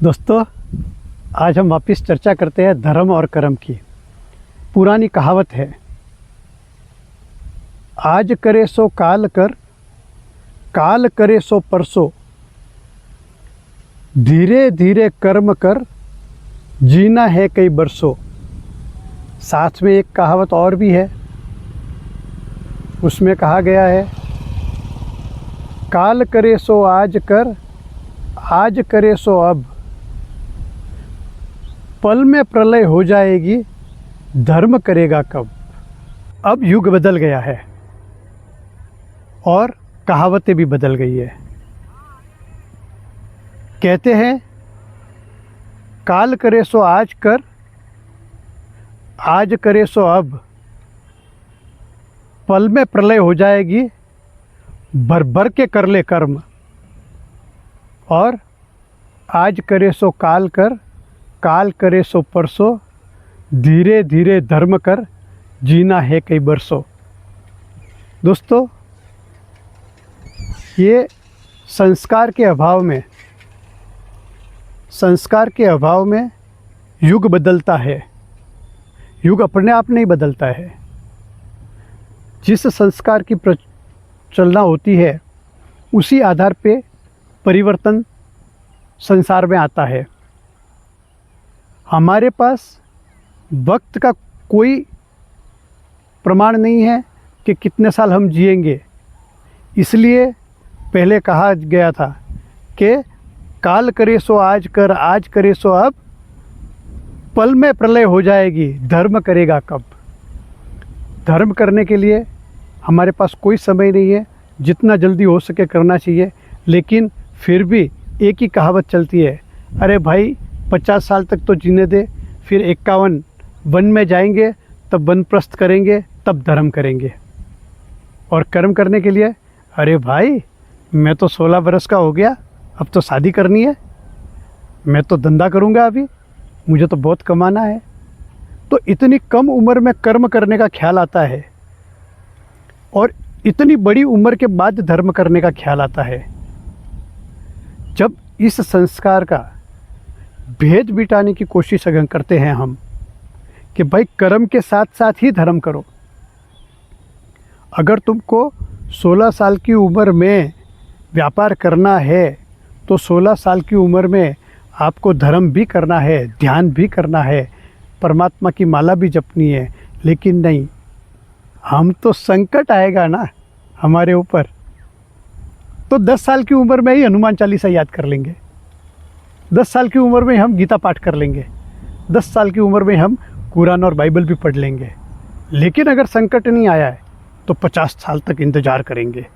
दोस्तों, आज हम वापस चर्चा करते हैं धर्म और कर्म की। पुरानी कहावत है, आज करे सो काल कर, काल करे सो परसों, धीरे धीरे कर्म कर, जीना है कई बरसों। साथ में एक कहावत और भी है, उसमें कहा गया है, काल करे सो आज कर, आज करे सो अब, पल में प्रलय हो जाएगी, धर्म करेगा कब। अब युग बदल गया है और कहावतें भी बदल गई है। कहते हैं, काल करे सो आज कर, आज करे सो अब, पल में प्रलय हो जाएगी, भर भर के कर ले कर्म। और आज करे सो काल कर, काल करे सो परसों, धीरे धीरे धर्म कर, जीना है कई बरसों। दोस्तों, ये संस्कार के अभाव में युग बदलता है। युग अपने आप नहीं बदलता है। जिस संस्कार की प्रचलना होती है, उसी आधार पे परिवर्तन संसार में आता है। हमारे पास वक्त का कोई प्रमाण नहीं है कि कितने साल हम जिएंगे। इसलिए पहले कहा गया था कि काल करे सो आज कर, आज करे सो अब, पल में प्रलय हो जाएगी, धर्म करेगा कब। धर्म करने के लिए हमारे पास कोई समय नहीं है, जितना जल्दी हो सके करना चाहिए। लेकिन फिर भी एक ही कहावत चलती है, अरे भाई 50 साल तक तो जीने दे, फिर 51 वन में जाएंगे, तब वनप्रस्थ करेंगे, तब धर्म करेंगे। और कर्म करने के लिए, अरे भाई मैं तो 16 बरस का हो गया, अब तो शादी करनी है, मैं तो धंधा करूँगा, अभी मुझे तो बहुत कमाना है। तो इतनी कम उम्र में कर्म करने का ख्याल आता है और इतनी बड़ी उम्र के बाद धर्म करने का ख्याल आता है। जब इस संस्कार का भेद मिटाने की कोशिश अगर करते हैं हम कि भाई कर्म के साथ साथ ही धर्म करो। अगर तुमको 16 साल की उम्र में व्यापार करना है तो 16 साल की उम्र में आपको धर्म भी करना है, ध्यान भी करना है, परमात्मा की माला भी जपनी है। लेकिन नहीं, हम तो संकट आएगा ना हमारे ऊपर, तो 10 साल की उम्र में ही हनुमान चालीसा याद कर लेंगे, 10 साल की उम्र में हम गीता पाठ कर लेंगे, 10 साल की उम्र में हम कुरान और बाइबल भी पढ़ लेंगे। लेकिन अगर संकट नहीं आया है तो 50 साल तक इंतज़ार करेंगे,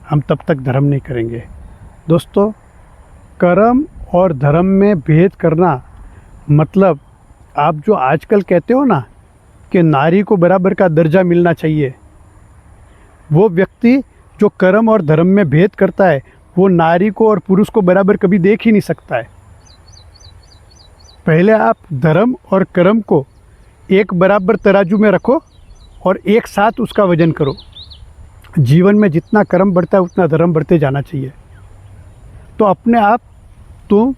हम तब तक धर्म नहीं करेंगे। दोस्तों, कर्म और धर्म में भेद करना मतलब, आप जो आजकल कहते हो ना कि नारी को बराबर का दर्जा मिलना चाहिए, वो व्यक्ति जो कर्म और धर्म में भेद करता है, वो नारी को और पुरुष को बराबर कभी देख ही नहीं सकता है। पहले आप धर्म और कर्म को एक बराबर तराजू में रखो और एक साथ उसका वजन करो। जीवन में जितना कर्म बढ़ता है उतना धर्म बढ़ते जाना चाहिए। तो अपने आप तुम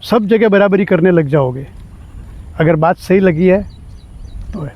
सब जगह बराबरी करने लग जाओगे। अगर बात सही लगी है तो है।